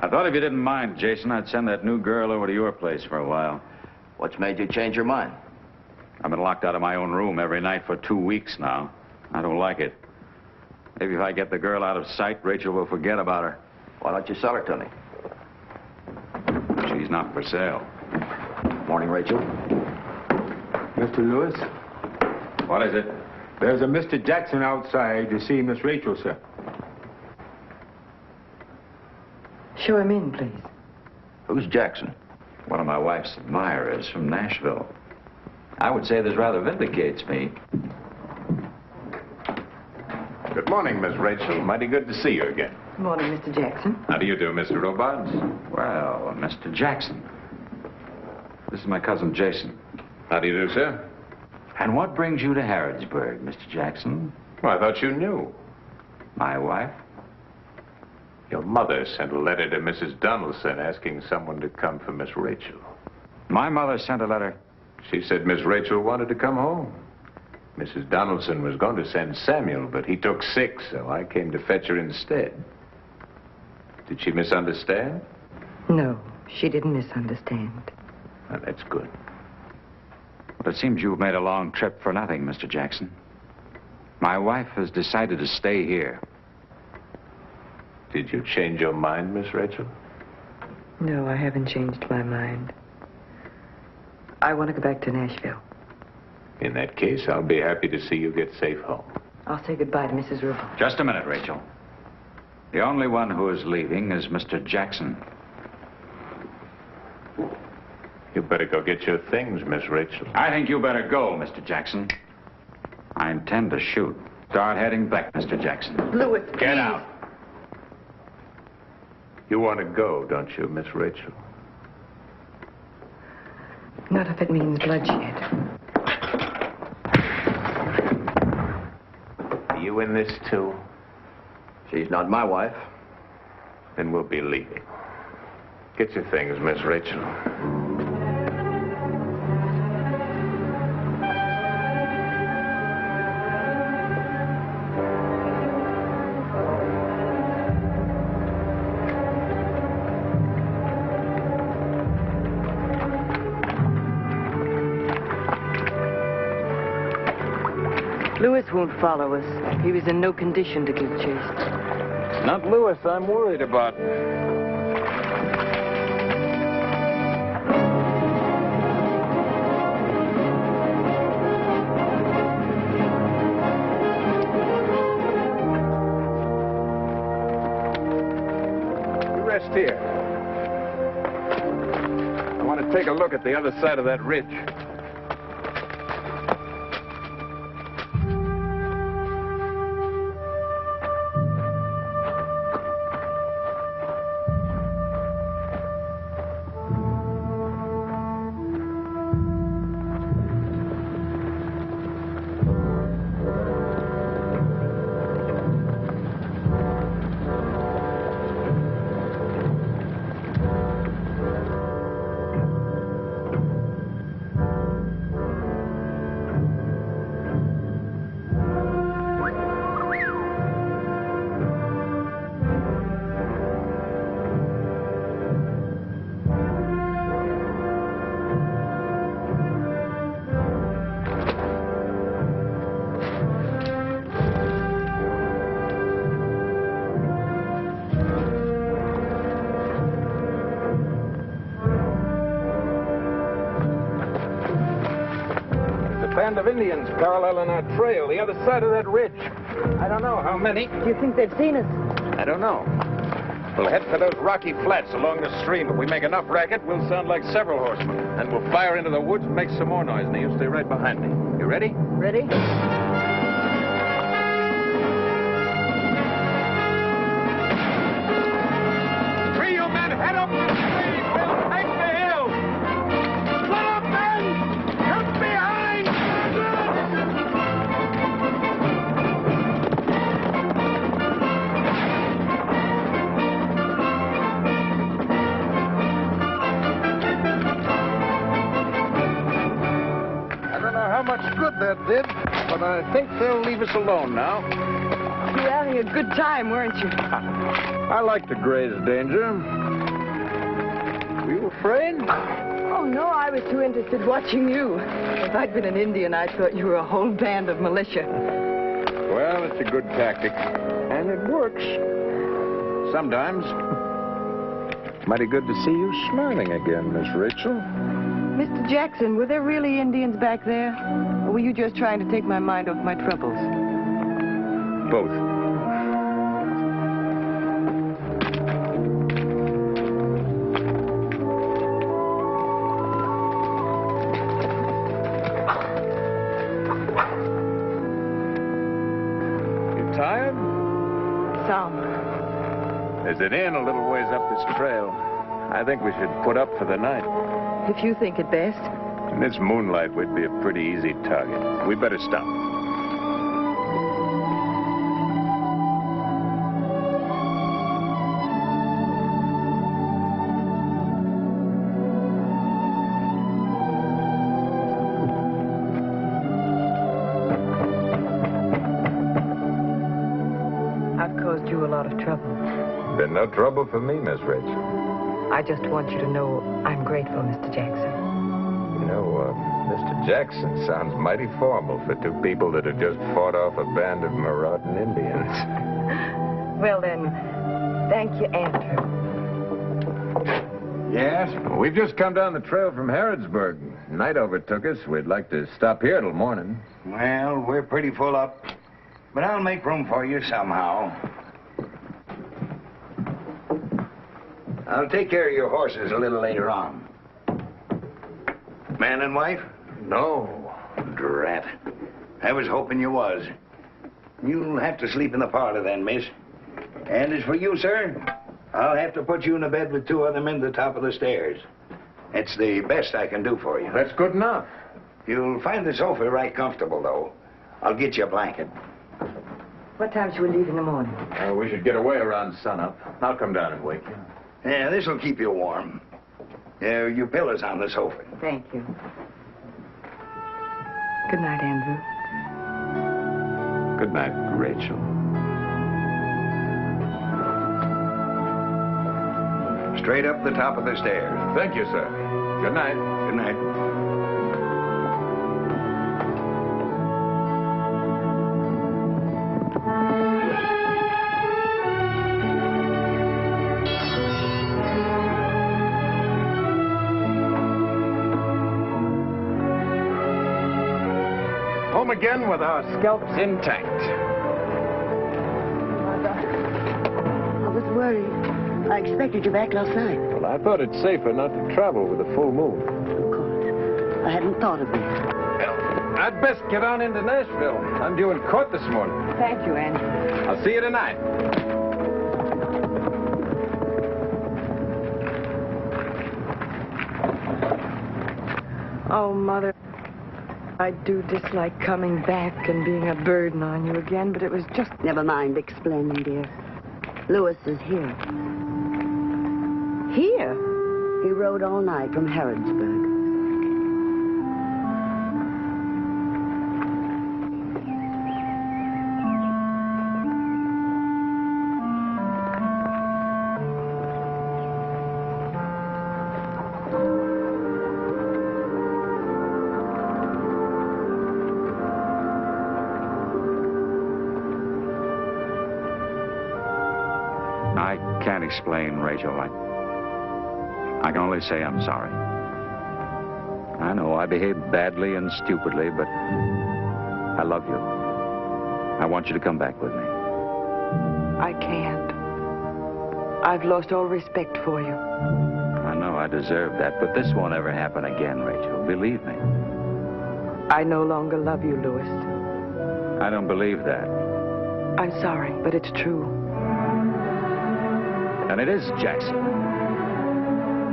I thought if you didn't mind, Jason, I'd send that new girl over to your place for a while. What's made you change your mind? I've been locked out of my own room every night for 2 weeks now. I don't like it. Maybe if I get the girl out of sight, Rachel will forget about her. Why don't you sell her to me? She's not for sale. Morning, Rachel. Mr. Lewis, What is it? there's a Mr. Jackson outside to see Miss Rachel, sir. Show him in, please. Who's Jackson? One of my wife's admirers from Nashville. I would say this rather vindicates me. Good morning, Miss Rachel. Mighty good to see you again. Good morning, Mr. Jackson. How do you do, Mr. Robards? Well, Mr. Jackson. This is my cousin, Jason. How do you do, sir? And what brings you to Harrodsburg, Mr. Jackson? Well, I thought you knew. My wife? Your mother sent a letter to Mrs. Donaldson asking someone to come for Miss Rachel. My mother sent a letter. She said Miss Rachel wanted to come home. Mrs. Donaldson was going to send Samuel, but he took sick, so I came to fetch her instead. Did she misunderstand? No, she didn't misunderstand. Well, that's good. But it seems you've made a long trip for nothing, Mr. Jackson. My wife has decided to stay here. Did you change your mind, Miss Rachel? No, I haven't changed my mind. I want to go back to Nashville. In that case, I'll be happy to see you get safe home. I'll say goodbye to Mrs. Rubin. Just a minute, Rachel. The only one who is leaving is Mr. Jackson. You better go get your things, Miss Rachel. I think you better go, Mr. Jackson. I intend to shoot. Start heading back, Mr. Jackson. Lewis, Get please. out. You want to go, don't you, Miss Rachel? Not if it means bloodshed. Are you in this, too? She's not my wife. Then we'll be leaving. Get your things, Miss Rachel. Lewis won't follow us. He was in no condition to give chase. Not Lewis I'm worried about. You rest here. I want to take a look at the other side of that ridge. Band of Indians paralleling our trail, the other side of that ridge. I don't know how many. Do you think they've seen us? I don't know. We'll head for those rocky flats along the stream. If we make enough racket, we'll sound like several horsemen. And we'll fire into the woods and make some more noise, and you stay right behind me. You ready? Ready? Three, you men, head up the stream. We'll take the hill. Split up, men! Come behind! I don't know how much good that did, but I think they'll leave us alone now. You were having a good time, weren't you? I like to graze danger. afraid? Oh, no, I was too interested watching you. If I'd been an Indian, I'd thought you were a whole band of militia. Well, it's a good tactic. And it works. Sometimes. Mighty good to see you smiling again, Miss Rachel. Mr. Jackson, were there really Indians back there? Or were you just trying to take my mind off my troubles? Both. You tired? Some. There's an inn a little ways up this trail. I think we should put up for the night. If you think it best. In this moonlight, we'd be a pretty easy target. We better stop. I've caused you a lot of trouble. Been no trouble for me, Miss Rachel. I just want you to know I'm grateful, Mr. Jackson. You know, Mr. Jackson sounds mighty formal for two people that have just fought off a band of marauding Indians. Well, then, thank you, Andrew. Yes? Well, we've just come down the trail from Harrodsburg. Night overtook us. We'd like to stop here till morning. Well, we're pretty full up, but I'll make room for you somehow. I'll take care of your horses a little later on. Man and wife? No. Drat. I was hoping you was. You'll have to sleep in the parlor then, miss. And as for you, sir, I'll have to put you in a bed with two other men at the top of the stairs. It's the best I can do for you. That's good enough. You'll find the sofa right comfortable, though. I'll get you a blanket. What time should we leave in the morning? We should get away around sunup. I'll come down and wake you. Yeah, this'll keep you warm. Your pillow's on the sofa. Thank you. Good night, Andrew. Good night, Rachel. Straight up the top of the stairs. Thank you, sir. Good night. Good night. Home again with our scalps intact. I was worried. I expected you back last night. Well, I thought it safer not to travel with a full moon. Of course. I hadn't thought of that. Well, I'd best get on into Nashville. I'm due in court this morning. Thank you, Andrew. I'll see you tonight. Oh, Mother, I do dislike coming back and being a burden on you again, but it was just... Never mind explaining, dear. Lewis is here. Here? He rode all night from Harrodsburg. I can't explain, Rachel. I can only say I'm sorry. I know I behaved badly and stupidly, but I love you. I want you to come back with me. I can't. I've lost all respect for you. I know I deserve that, but this won't ever happen again, Rachel. Believe me. I no longer love you, Lewis. I don't believe that. I'm sorry, but it's true. And it is Jackson.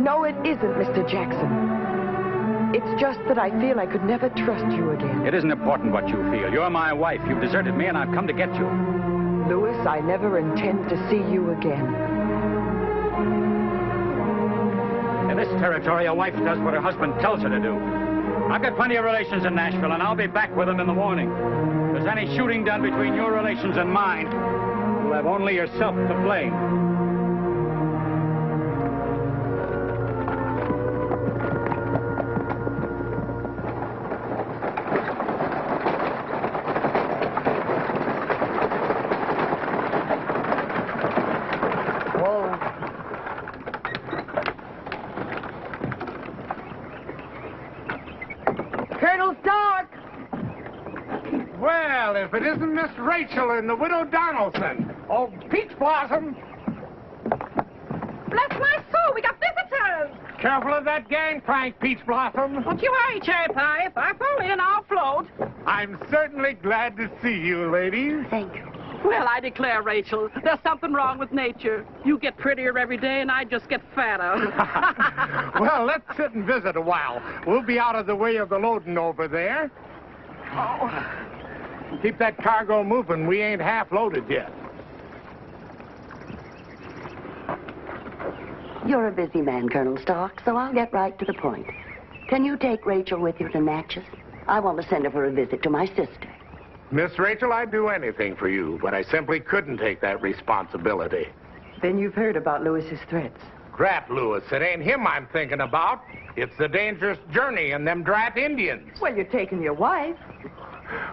No, it isn't, Mr. Jackson. It's just that I feel I could never trust you again. It isn't important what you feel. You're my wife. You've deserted me, and I've come to get you. Lewis, I never intend to see you again. In this territory, a wife does what her husband tells her to do. I've got plenty of relations in Nashville, and I'll be back with them in the morning. If there's any shooting done between your relations and mine, you'll have only yourself to blame. Well, if it isn't Miss Rachel and the widow Donaldson. Oh, Peach Blossom. Bless my soul, we got visitors! Careful of that gangplank, Peach Blossom. Don't you worry, Cherry Pie. If I fall in, I'll float. I'm certainly glad to see you, ladies. Thank you. Well, I declare, Rachel, there's something wrong with nature. You get prettier every day, and I just get fatter. Well, let's sit and visit a while. We'll be out of the way of the loading over there. Oh. Keep that cargo moving. We ain't half loaded yet. You're a busy man, Colonel Stark, so I'll get right to the point. Can you take Rachel with you to Natchez? I want to send her for a visit to my sister. Miss Rachel, I'd do anything for you, but I simply couldn't take that responsibility. Then you've heard about Lewis's threats. Drat Lewis, it ain't him I'm thinking about. It's the dangerous journey and them drat Indians. Well, you're taking your wife.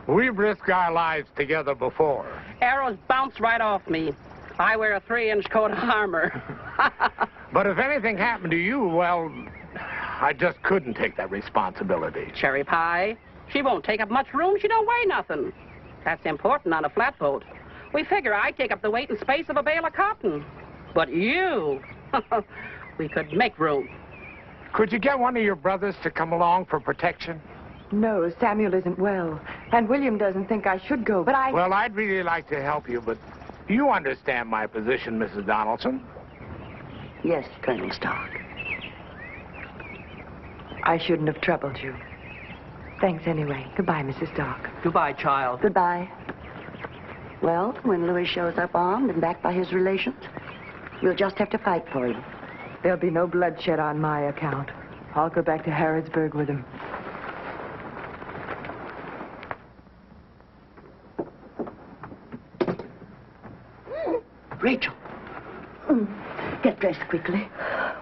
We've risked our lives together before. Arrows bounce right off me. I wear a 3-inch coat of armor. But if anything happened to you, well, I just couldn't take that responsibility. Cherry Pie, she won't take up much room. She don't weigh nothing. That's important on a flatboat. We figure I take up the weight and space of a bale of cotton. But you, we could make room. Could you get one of your brothers to come along for protection? No, Samuel isn't well. And William doesn't think I should go, but I... Well, I'd really like to help you, but you understand my position, Mrs. Donaldson. Yes, Colonel Stark. I shouldn't have troubled you. Thanks anyway. Goodbye, Mrs. Stark. Goodbye, child. Goodbye. Well, when Louis shows up armed and backed by his relations, we'll just have to fight for him. There'll be no bloodshed on my account. I'll go back to Harrodsburg with him. Rachel. Get dressed quickly.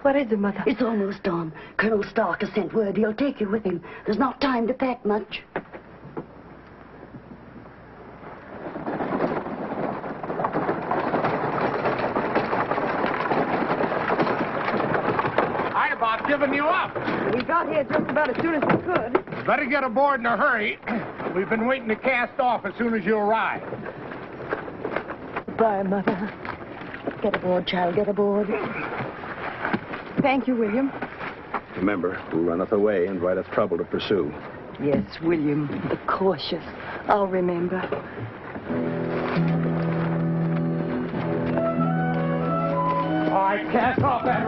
What is it, Mother? It's almost dawn. Colonel Stark has sent word he'll take you with him. There's not time to pack much. I'd about given you up. We got here just about as soon as we could. Better get aboard in a hurry. We've been waiting to cast off as soon as you arrive. Goodbye, Mother. Get aboard, child, get aboard. Thank you, William. Remember, who runneth away and writeth trouble to pursue. Yes, William, the cautious. I'll remember. All right, cast off that